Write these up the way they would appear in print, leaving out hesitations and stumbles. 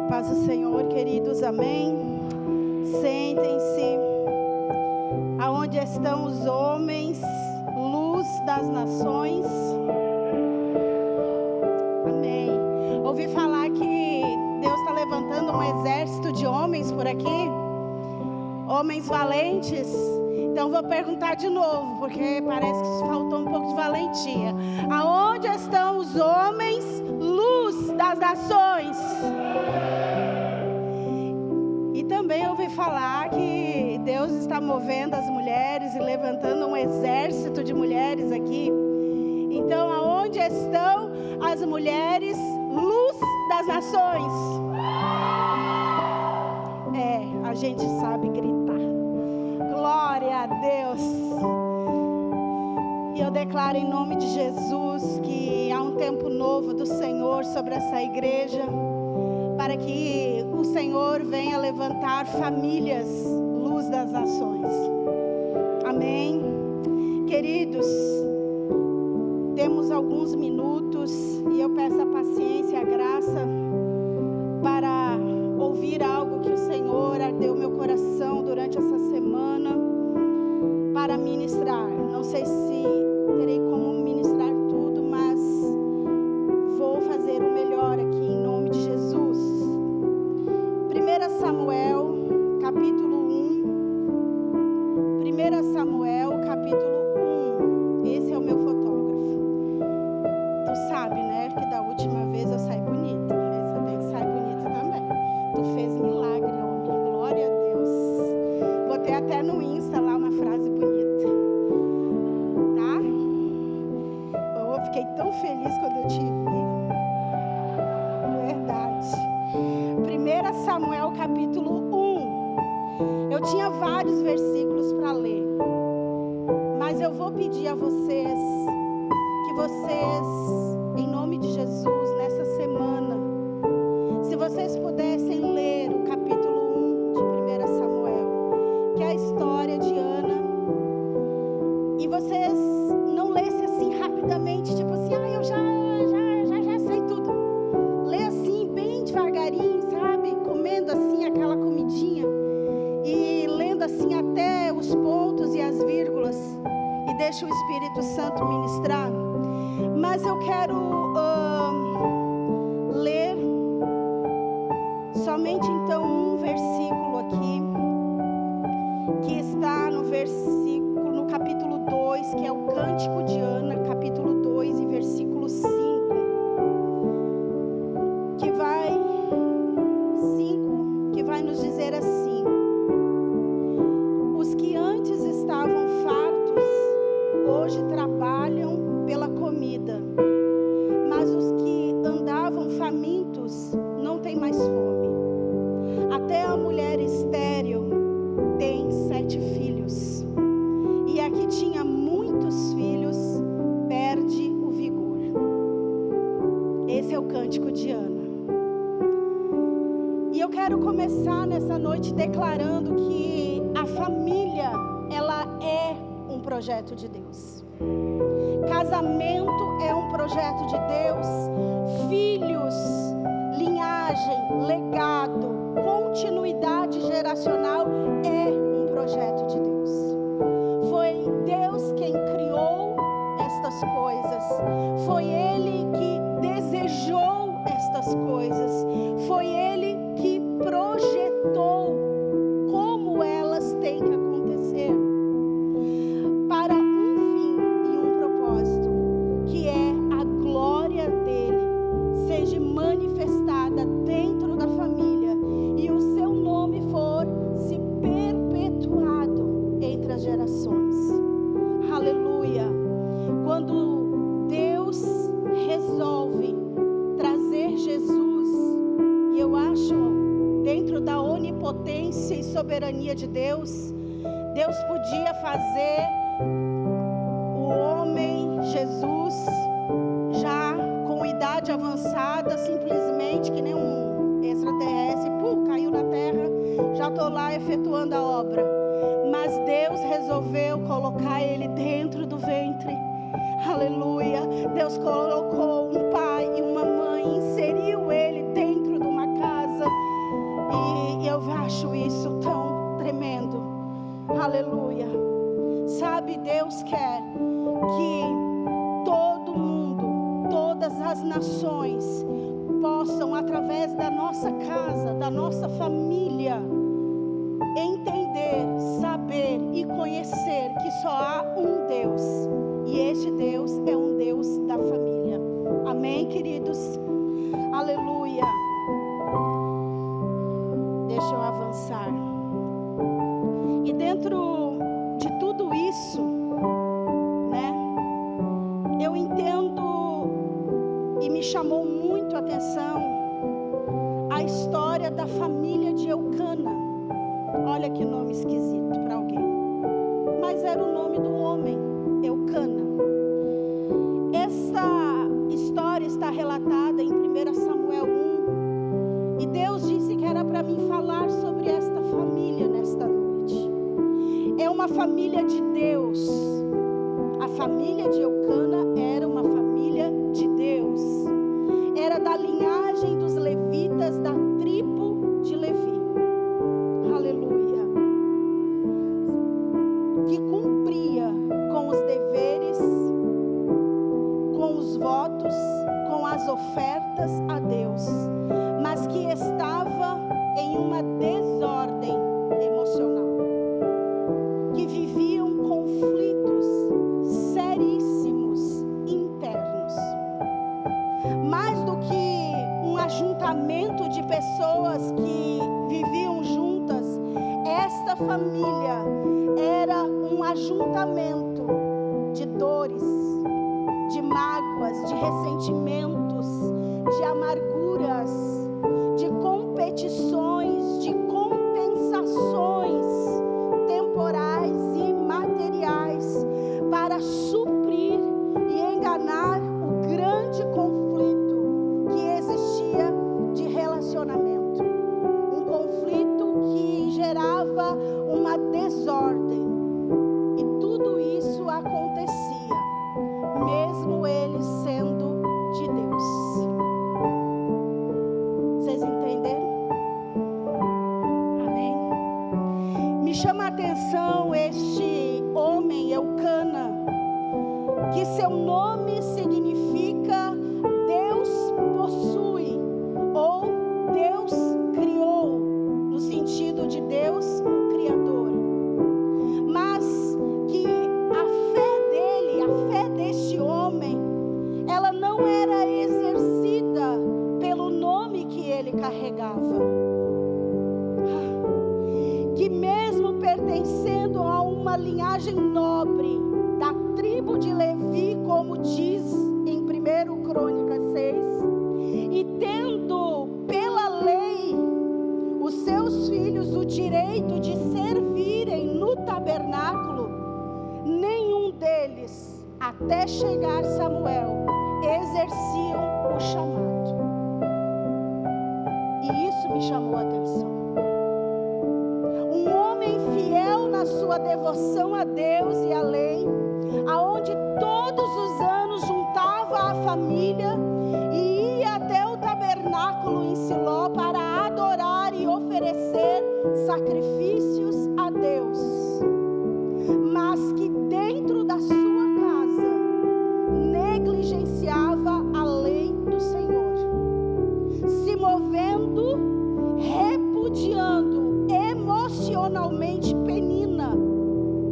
Paz do Senhor, queridos, amém. Sentem-se. Aonde estão os homens, luz das nações? Amém. Ouvi falar que Deus está levantando um exército de homens por aqui, homens valentes. Então vou perguntar de novo, porque parece que faltou um pouco de valentia. Aonde estão os homens, luz das nações? E também ouvi falar que Deus está movendo as mulheres e levantando um exército de mulheres aqui. Então, aonde estão as mulheres, luz das nações? A gente sabe gritar. Glória a Deus. E eu declaro em nome de Jesus que há um tempo novo do Senhor sobre essa igreja, para que o Senhor venha levantar famílias, luz das nações. Amém. Queridos, temos alguns minutos e eu peço a paciência e a graça para ouvir algo que o Senhor ardeu meu coração durante essa semana para ministrar. Não sei se terei como ministrar tudo, mas vou fazer o melhor aqui em nome de Jesus. 1 Samuel, capítulo 1. 1 Samuel, capítulo 1. Esse é o meu fotógrafo. Tu sabe, né, que da última vez eu saí bonita. Essa tem que sair bonita também. Tu fez milagre, homem. Glória a Deus. Botei até no Insta lá uma frase bonita. Tá? Eu fiquei tão feliz quando eu te vi. Verdade. 1 Samuel, capítulo 1. Eu tinha vários versículos para ler. Mas eu vou pedir a vocês que vocês, em nome de Jesus, nessa semana, se vocês pudessem ler o capítulo 1 de 1 Samuel, que é a história de Ana, e vocês não lessem assim rapidamente, tipo assim, eu já sei tudo. Lê assim, bem devagarinho, sabe? Comendo assim aquela comidinha e lendo assim até os pontos e as vírgulas, e deixa o Espírito Santo ministrar. Mas eu quero ler somente então um versículo aqui, que está no capítulo 2, que é o Cântico de Ana, capítulo 2 e versículo 5, que vai nos dizer assim: os que antes estavam fartos, hoje trabalham pela comida, mas os que andavam famintos não têm mais fome. Até a mulher estéril tem 7 filhos, e a que tinha muitos filhos perde o vigor. Esse é o Cântico de Ana. E eu quero começar nessa noite declarando que a família, ela é um projeto de Deus. Casamento é um projeto de Deus. Filhos, linhagem, legado, continuidade geracional é um projeto de Deus. Foi Deus quem criou estas coisas. Foi Ele que desejou estas coisas. Foi Ele que projetou como elas têm que acontecer, para um fim e um propósito, que é a glória dele seja manifestada dentro da família e o seu nome for se perpetuado entre as gerações. Aleluia. Quando Deus resolve trazer Jesus, e eu acho, dentro da onipotência e soberania de Deus, Deus podia fazer o homem Jesus já com idade avançada, simplesmente que nem um extraterrestre, caiu na terra, já estou lá efetuando a obra. Mas Deus resolveu colocar ele dentro do ventre. Aleluia. Deus colocou um pai e uma mãe, inseriu ele dentro de uma casa Sabe, Deus quer que todo mundo, todas as nações possam, através da nossa casa, da nossa família, entender, saber e conhecer que só há um Deus. E este Deus é um Deus da família. Amém, queridos? Aleluia. Deixa eu avançar. E dentro de tudo isso, né, eu entendo e me chamou muito a atenção a história da família de Eucana. Olha que nome esquisito para alguém, mas era o nome do homem, Eucana. Essa história está relatada em 1 Samuel 1, e Deus disse que era para mim falar sobre esta família nesta noite. É uma família de Deus. A família de Eucana era uma família de Deus. Era da linhagem dos levitas, da tribo de Levi. Aleluia. Que cumpria com os deveres, com os votos, com as ofertas a Deus, mas que estava em uma desordem emocional, que viviam conflitos seríssimos internos. Mais do que um ajuntamento de pessoas que viviam juntas, esta família era um ajuntamento de dores, de mágoas, de ressentimentos, de amarguras, de competições, de compensações temporais e materiais para suprir e enganar o grande conflito que existia de relacionamento. Um conflito que gerava uma desordem. E tudo isso acontecia, mesmo ele sendo de Deus. Vocês entenderam? Amém? Me chama a atenção este homem, Eucana, que seu nome significa Deus possui, ou Deus criou, no sentido de Deus, o Criador. Mas que a fé dele, a fé deste homem, ela não era exercida pelo nome que ele carregava. Que mesmo pertencendo a uma linhagem nobre, da tribo de Levi, como diz em 1 Crônicas 6, e tendo pela lei os seus filhos o direito de servirem no tabernáculo, nenhum deles, até chegar Samuel, exerciam o chamado. E isso me chamou a atenção. Um homem fiel na sua devoção a Deus e à lei, aonde todos os anos juntava a família e ia até o tabernáculo em Siló para adorar e oferecer sacrifícios a Deus, mas que dentro da sua casa negligenciava a lei do Senhor, se movendo, repudiando emocionalmente Penina,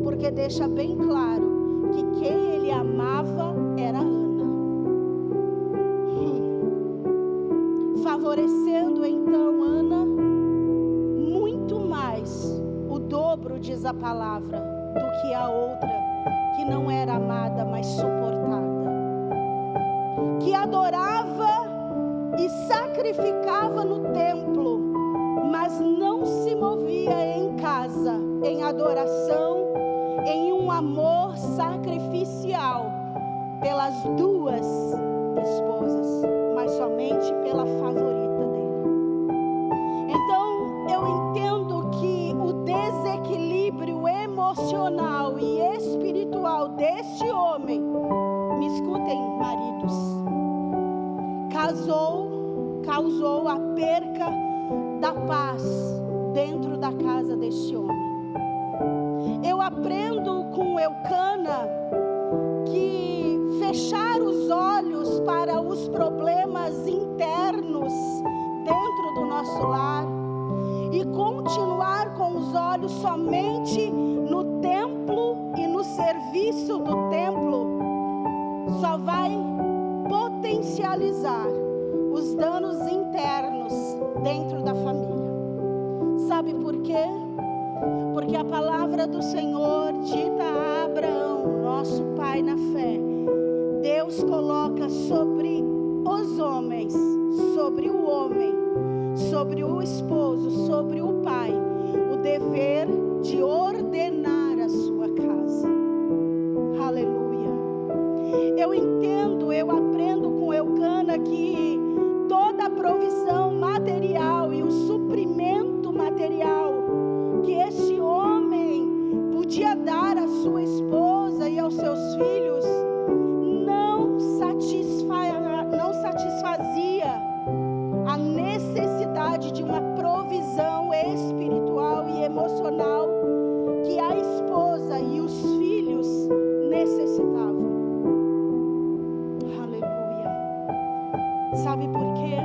porque deixa bem claro que quem ele amava era Ana. Favorecendo então Ana muito mais, o dobro, diz a palavra, do que a outra que não era amada, mas suportada, que adorava e sacrificava no templo, mas não se movia em casa, em adoração, em um amor sacrificial pelas duas esposas, mas somente pela favorita dele. Então eu entendo que o desequilíbrio emocional e espiritual deste homem, me escutem, maridos, causou a perca da paz dentro da casa deste homem. Eu aprendo com Eucana que fechar os olhos para os problemas internos dentro do nosso lar e continuar com os olhos somente no templo e no serviço do templo só vai potencializar os danos internos dentro da família. Sabe por quê? Porque a palavra do Senhor dita a Abraão, nosso pai na fé, Deus coloca sobre os homens, sobre o homem, sobre o esposo, sobre o pai, o dever de ordenar a sua casa. Aleluia. Eu entendo, eu aprendo com Eucana que toda a provisão material e o suprimento material que esse homem podia dar à sua esposa e aos seus filhos não satisfazia a necessidade de uma provisão espiritual e emocional que a esposa e os filhos necessitavam. Aleluia. Sabe por quê?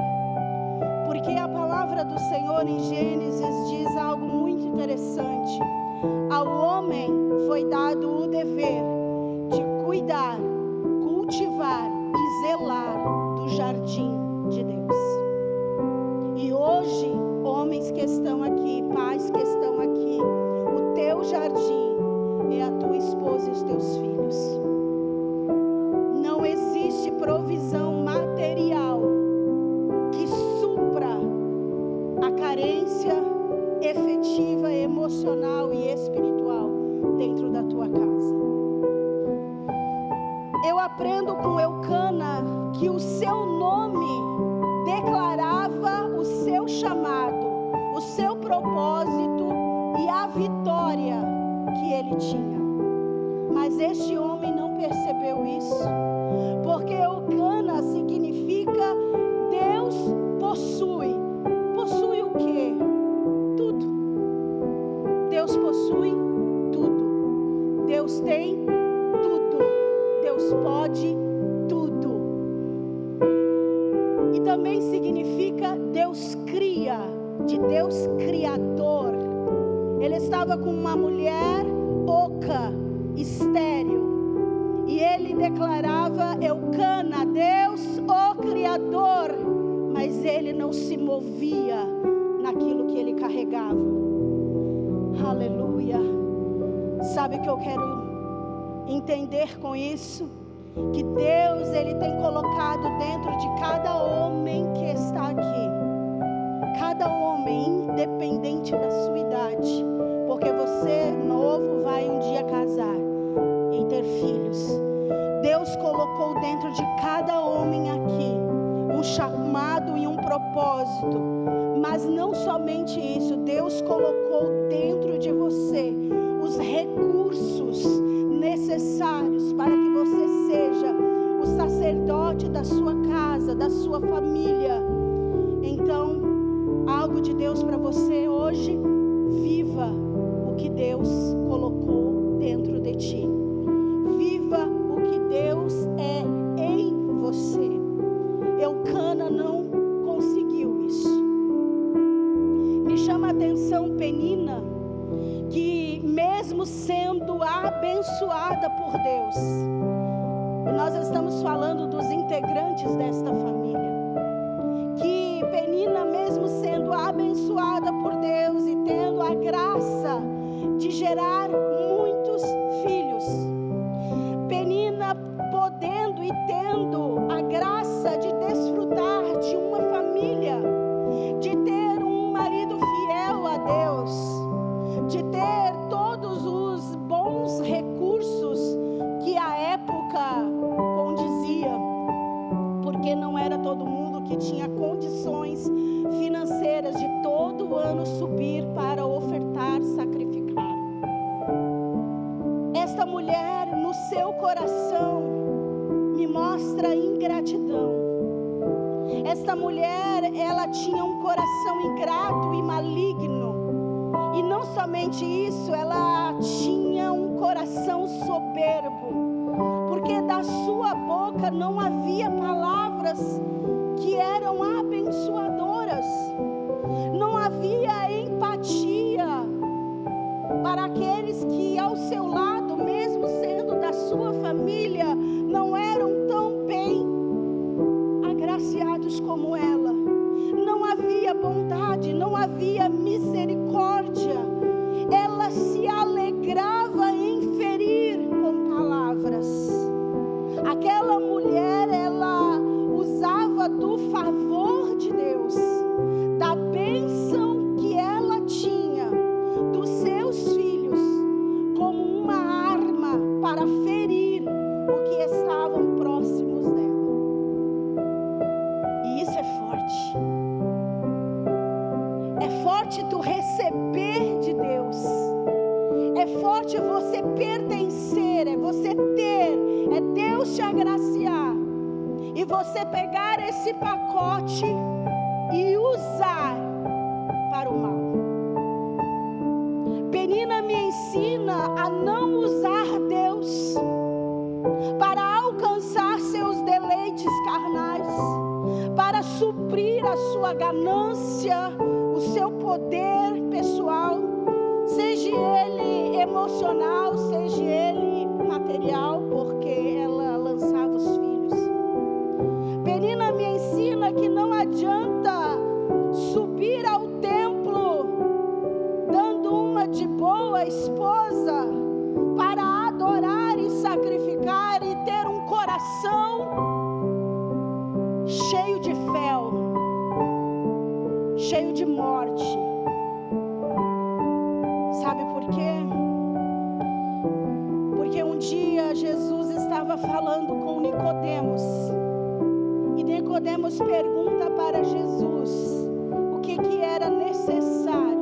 Porque a palavra do Senhor em Gênesis diz algo muito interessante. Ao homem foi dado o dever de cuidar, cultivar e zelar do jardim de Deus. E hoje, homens que estão aqui, pais que estão aqui, o teu jardim é a tua esposa e os teus filhos. Não existe provisão material que supra a carência efetiva, emocional e espiritual dentro da tua casa. Eu aprendo com Eucana que o seu nome declarava o seu chamado, o seu propósito e a vitória que ele tinha. Mas este homem não percebeu isso, porque Eucana significa Deus possui. Possui o quê? Tudo. Deus possui tudo. Deus tem tudo. Deus pode tudo. E também significa Deus cria, de Deus criador. Ele estava com uma mulher oca, estéril, e ele declarava Eucana, Deus o criador, mas ele não se movia naquilo que ele carregava. Aleluia. Sabe o que eu quero entender com isso? Que Deus, Ele tem colocado dentro de cada homem que está aqui, cada homem, independente da sua idade, porque você novo vai um dia casar e ter filhos. Deus colocou dentro de cada homem aqui um chamado e um propósito, mas não somente isso, Deus colocou dentro de você os recursos necessários para que você seja o sacerdote da sua casa, da sua família. Então, algo de Deus para você hoje: viva o que Deus colocou dentro de ti. Viva o que Deus é em você. Eucana não conseguiu isso. Me chama a atenção Penina, que mesmo sendo abençoada por Deus, e nós estamos falando dos integrantes desta família, que Penina, mesmo sendo abençoada por Deus e tendo a graça de gerar muitos filhos, Penina podendo e tendo a graça de desfrutar de uma família, de ter um marido fiel a Deus, de ter todos os bons recursos que a época condizia, porque não era todo mundo que tinha condições financeiras de todo ano subir para ofertar, sacrificar. Esta mulher, no seu coração, me mostra ingratidão. Esta mulher, ela tinha um coração ingrato e maligno. E não somente isso, ela tinha um coração soberbo, porque da sua boca não havia palavras que eram abençoadoras, não havia empatia para aqueles que ao seu lado, mesmo sendo da sua família, não eram tão bem agraciados como ela. Não havia bondade, não havia misericórdia. Ela se alegrava em ferir com palavras. Aquela mulher, ela usava do favor de Deus, da bênção que ela tinha dos seus filhos, como uma arma para ferir o que estavam próximos dela. E isso é forte. É forte tu receber de Deus. É forte você pertencer, é você ter, é Deus te agraciar. E você pegar esse pacote e usar para o mal. Penina me ensina a não usar Deus para alcançar seus deleites carnais, para suprir a sua ganância, o seu poder pessoal, seja ele emocional, seja ele material, porque ela lançava os filhos. Penina me ensina que não adianta subir ao templo dando uma de boa esposa para adorar e sacrificar e ter um coração cheio de fel, cheio de morte. Sabe por quê? Porque um dia Jesus estava falando com Nicodemos, e Nicodemos pergunta para Jesus o que era necessário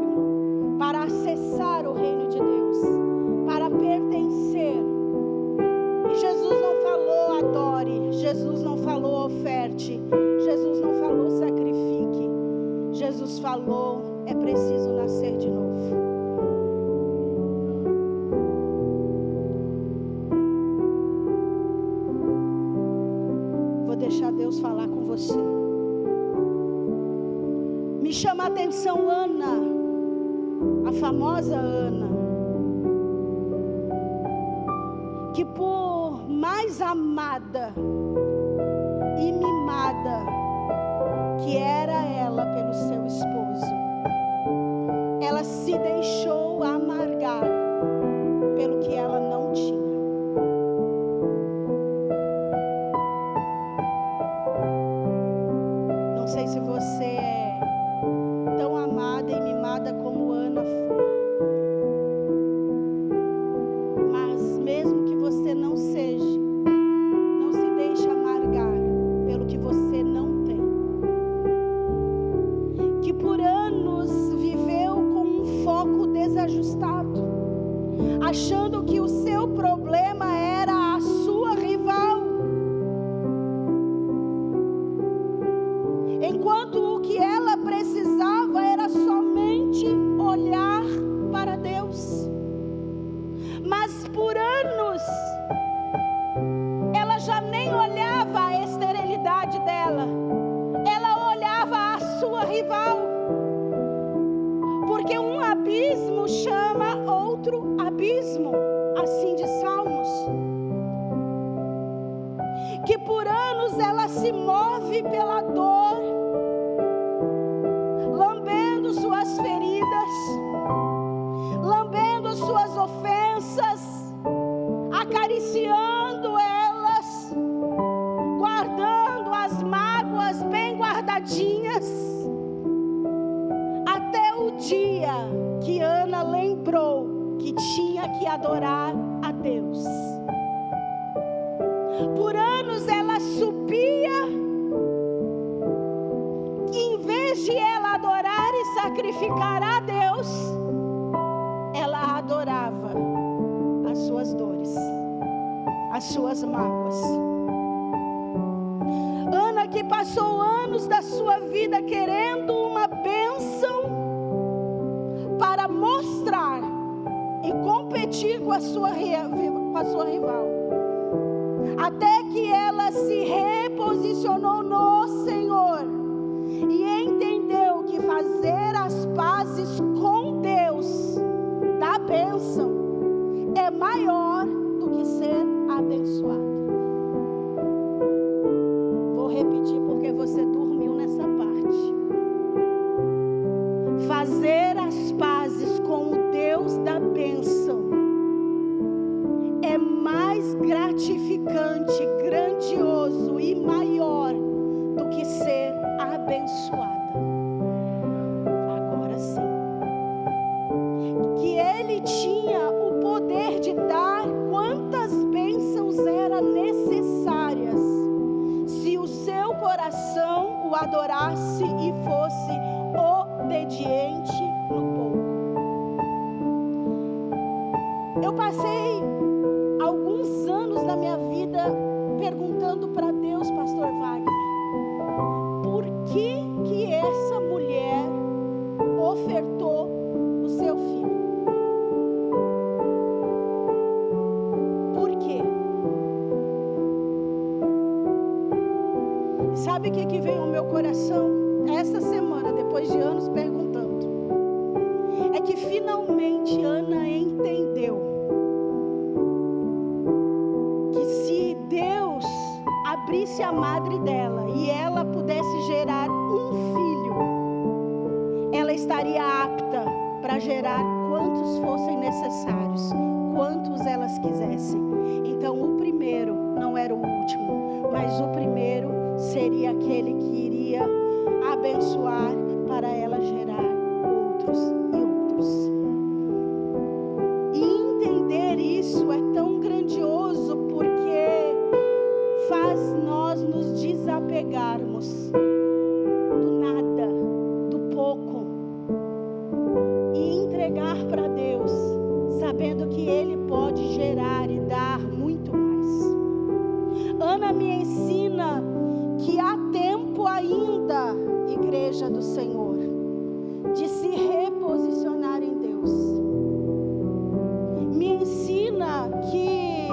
para acessar o reino de Deus, para pertencer. E Jesus não falou adore, Jesus não falou oferte, Jesus não falou sacrifique. Jesus falou, é preciso nascer de novo. Vou deixar Deus falar com você. Me chama a atenção Ana, a famosa Ana, que por mais amada e mimada que era ela pelo seu esposo, ela se deixou amargar pelo que ela não tinha. Não sei se você é tão amada e mimada como Ana foi, mas mesmo que você não seja, não se deixe amargar pelo que você não tem, que por anos viveu com um foco desajustado, achando que o seu problema era a sua rival, enquanto o que ela precisava era somente olhar para Deus. Mas por anos ela já nem olhava a esterilidade dela, ela olhava a sua rival, porque um abismo chama outro abismo, assim de Salmos. Que por anos ela se move pela dor, lambendo suas feridas, lambendo suas ofensas, acariciando elas, guardando as mágoas bem guardadinhas, até o dia que Ana lembrou que tinha que adorar a Deus. Por anos ela subia, e em vez de ela adorar e sacrificar a Deus, ela adorava as suas dores, as suas mágoas. Ana, que passou anos da sua vida querendo uma bênção para mostrar a sua rival. Até que ela se reposicionou no Senhor e entendeu que fazer as pazes com Deus da bênção é maior do que ser abençoada. Vou repetir porque você dormiu nessa parte. Fazer as pazes com o Deus da bênção é mais gratificante, grandioso e maior do que ser abençoada. Agora sim. Que Ele tinha o poder de dar quantas bênçãos eram necessárias se o seu coração o adorasse e fosse obediente no pouco. Eu passei alguns anos da minha vida perguntando para Deus, pastor Wagner, por que essa mulher ofertou o seu filho? Por quê? Sabe o que veio ao meu coração essa semana, depois de anos perguntando? É que finalmente Ana entendeu que se Deus abrisse a madre dela e ela pudesse gerar um filho, ela estaria apta para gerar quantos fossem necessários, quantos elas quisessem. Então o primeiro não era o último, mas o primeiro seria aquele que iria abençoar para ela gerar outros e outros. E entender isso é tão grandioso porque faz nós nos desapegarmos do nada, do pouco e entregar para Deus, sabendo que Ele pode gerar e dar muito mais. Ana me ensina que há tempo ainda, igreja do Senhor, de se reposicionar em Deus. Me ensina que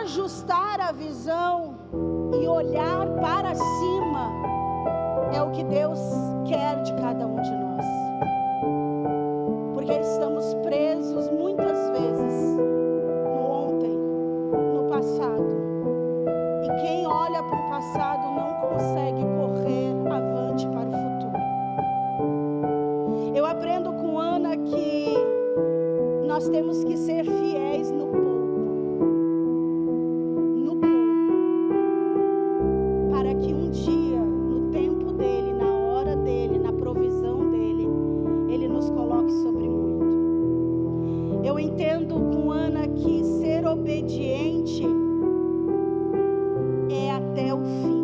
ajustar a visão e olhar para cima é o que Deus quer de cada um de nós. Porque estamos presos muitas vezes no ontem, no passado. E quem olha para o passado não consegue correr avante para o futuro. Eu aprendo com Ana que nós temos que ser fiéis no pouco. No pouco. Para que um dia, no tempo dele, na hora dele, na provisão dele, Ele nos coloque sobre muito. Eu entendo com Ana que ser obediente é até o fim.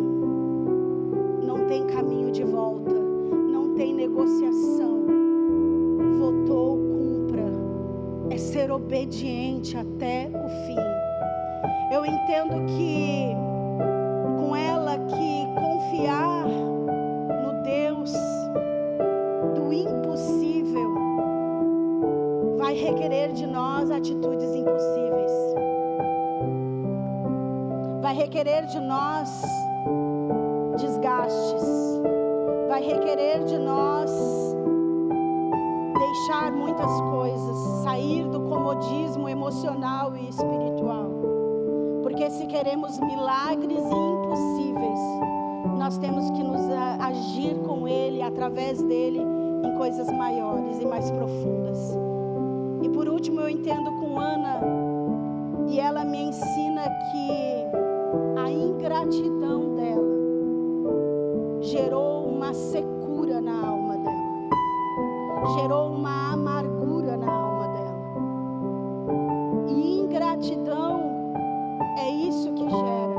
Não tem caminho de volta, não tem negociação. Votou, cumpra. É ser obediente até o fim. Eu entendo que com ela que confiar no Deus do impossível vai requerer de nós atitudes impossíveis. Vai requerer de nós desgastes. Vai requerer de nós deixar muitas coisas, sair do comodismo emocional e espiritual. Porque se queremos milagres e impossíveis, nós temos que nos agir com Ele, através dEle, em coisas maiores e mais profundas. E por último, eu entendo com Ana, e ela me ensina que a ingratidão dela gerou uma secura na alma dela, gerou uma amargura na alma dela. E ingratidão é isso que gera.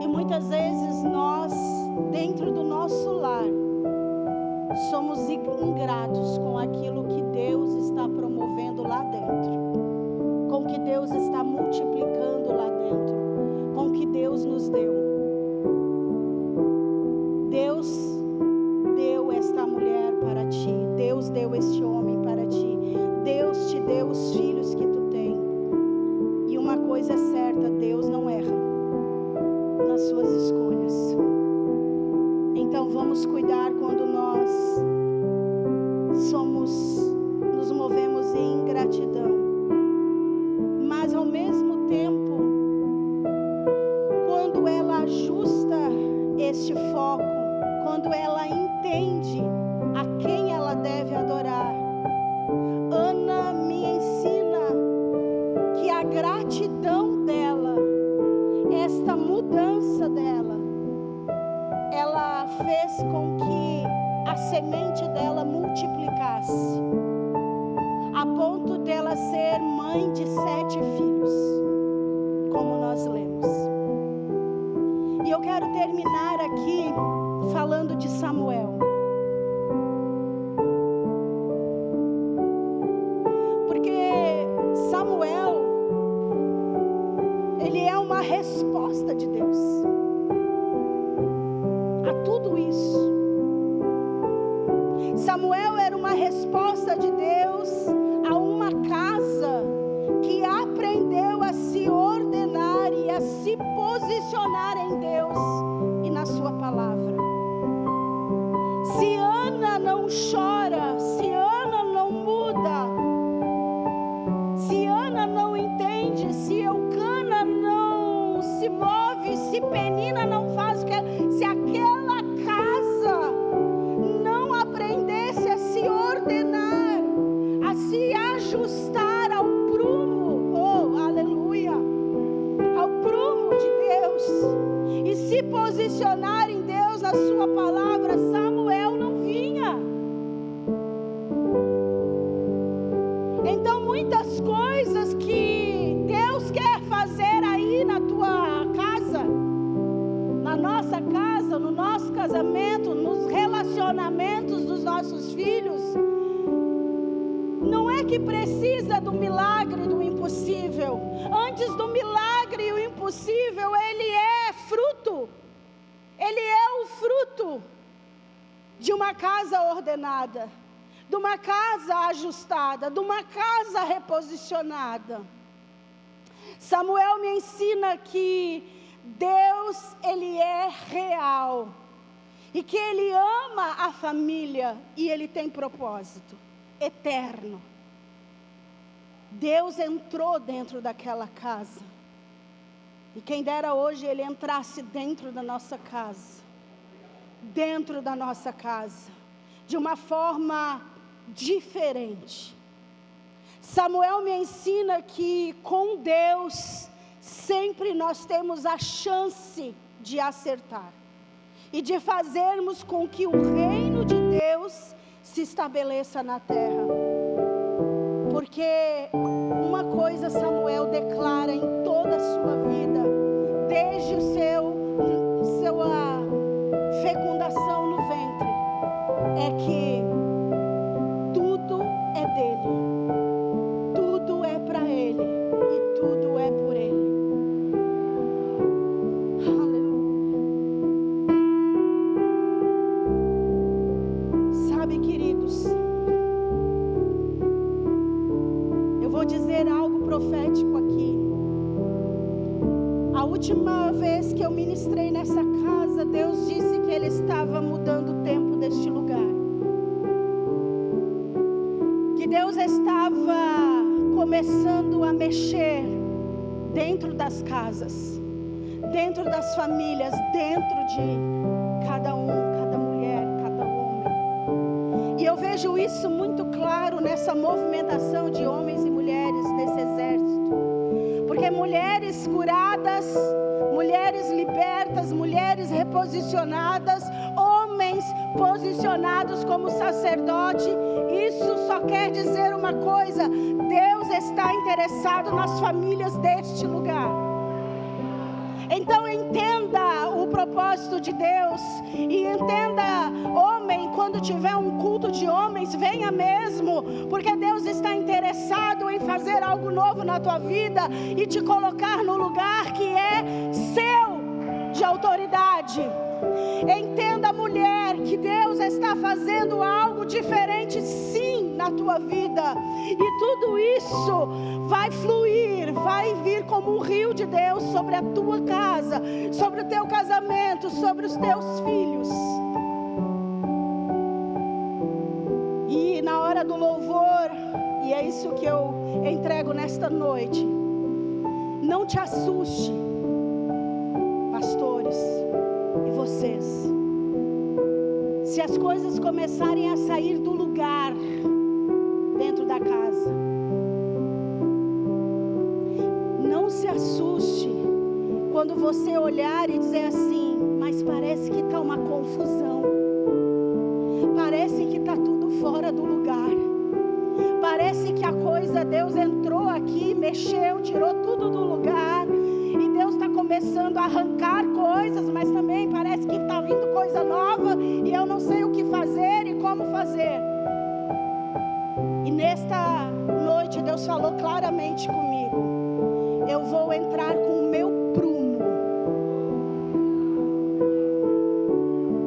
E muitas vezes nós, dentro do nosso lar, somos ingratos com aquilo que Deus está promovendo lá dentro, com o que Deus está multiplicando lá dentro, com o que Deus nos deu. Deus deu esta mulher para ti, Deus deu este homem para ti, Deus te deu os filhos que tu tens. coisa é certa: Deus não erra nas suas escolhas. Então vamos cuidar quando nós nos movemos em ingratidão. Mas ao mesmo tempo, quando ela ajusta este foco, quando ela entende a quem ela deve adorar, Ana me ensina que a gratidão dela, esta mudança dela, ela fez com que a semente dela multiplicasse, a ponto dela ser mãe de 7 filhos, como nós lemos. E eu quero terminar aqui falando de Samuel. Porque Samuel, ele é uma resposta de Deus a tudo isso. Samuel era uma resposta de Deus a uma casa que aprendeu a se ordenar e a se posicionar em Deus e na sua palavra. Se Ana não chora, se Ana não muda, se Ana não entende, se Eucana não se move, se Penina não faz o que ela, se aquela casa não aprendesse a se ordenar, a se ajustar ao prumo, oh, aleluia, ao prumo de Deus, e se posicionar em Deus, na sua palavra, Samuel não vinha. Então muitas coisas que Deus quer fazer aí na tua casa, na nossa casa, no nosso casamento, nos relacionamentos dos nossos filhos, não é que precisa do milagre, do impossível. Antes do milagre e o impossível, ele é fruto. Ele é o fruto de uma casa ordenada, de uma casa ajustada, de uma casa reposicionada. Samuel me ensina que Deus, ele é real, e que ele ama a família, e ele tem propósito eterno. Deus entrou dentro daquela casa, e quem dera hoje ele entrasse dentro da nossa casa, de uma forma diferente. Samuel me ensina que com Deus sempre nós temos a chance de acertar e de fazermos com que o reino de Deus se estabeleça na terra. Porque uma coisa Samuel declara em toda a sua vida, desde sua fecundação no ventre, é que tudo é dele, tudo é para ele e tudo é por ele. Aleluia. Sabe, queridos, eu vou dizer algo profético aqui. A última vez que eu ministrei nessa casa, Deus disse que Ele estava mudando o tempo deste lugar. Que Deus estava começando a mexer dentro das casas, dentro das famílias, dentro de cada mulher, cada homem. E eu vejo isso muito claro nessa movimentação de homens e mulheres nesse exército. Porque mulheres curadas, mulheres libertas, mulheres reposicionadas, homens posicionados como sacerdote, isso só quer dizer uma coisa: Deus está interessado nas famílias deste lugar. Então entenda o propósito de Deus, e entenda, homem, quando tiver um culto de homens, venha mesmo, porque Deus está interessado em fazer algo novo na tua vida e te colocar no lugar que é seu, de autoridade. Entenda, mulher, que Deus está fazendo algo diferente sim na tua vida. E tudo isso vai fluir, vai vir como um rio de Deus sobre a tua casa, sobre o teu casamento, sobre os teus filhos. E na hora do louvor, e é isso que eu entrego nesta noite, não te assuste, pastores e vocês, se as coisas começarem a sair do lugar dentro da casa. Não se assuste quando você olhar e dizer assim: mas parece que está uma confusão, parece que está tudo fora do lugar, parece que a coisa, Deus entrou aqui, mexeu, tirou tudo do lugar, e Deus está começando a arrancar coisas, mas também parece que está vindo coisa nova, e eu não sei o que fazer e como fazer. E nesta noite Deus falou claramente comigo: eu vou entrar com o meu prumo.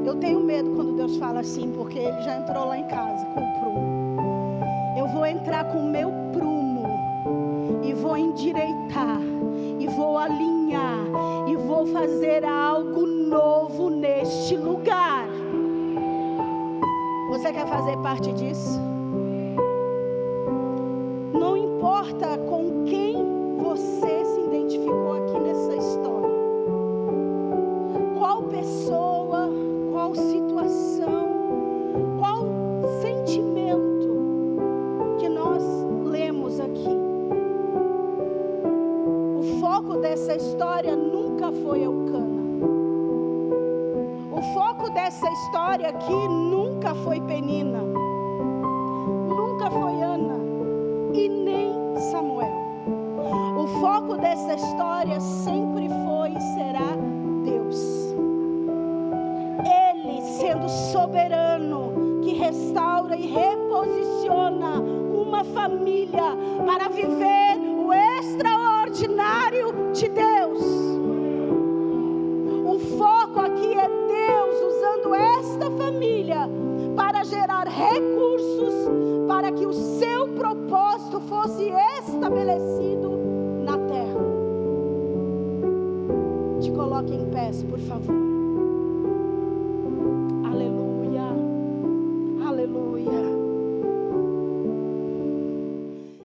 Eu tenho medo quando Deus fala assim, porque Ele já entrou lá em casa com o prumo. Eu vou entrar com o meu prumo e vou endireitar, e vou alinhar, e vou fazer algo novo neste lugar. Você quer fazer parte disso? Não importa com quem você se identificou aqui nessa história, qual pessoa, qual situação, qual sentimento que nós lemos aqui. O foco dessa história nunca foi Eucana. O foco dessa história aqui nunca foi Penina, nunca foi Ana e nem Samuel. O foco dessa história sempre foi e será Deus. Ele sendo soberano, que restaura e reposiciona uma família para viver o extraordinário de Deus. O foco aqui é Deus usando esta família para gerar recursos para que o seu propósito fosse estabelecido na terra. Te coloque em pé, por favor.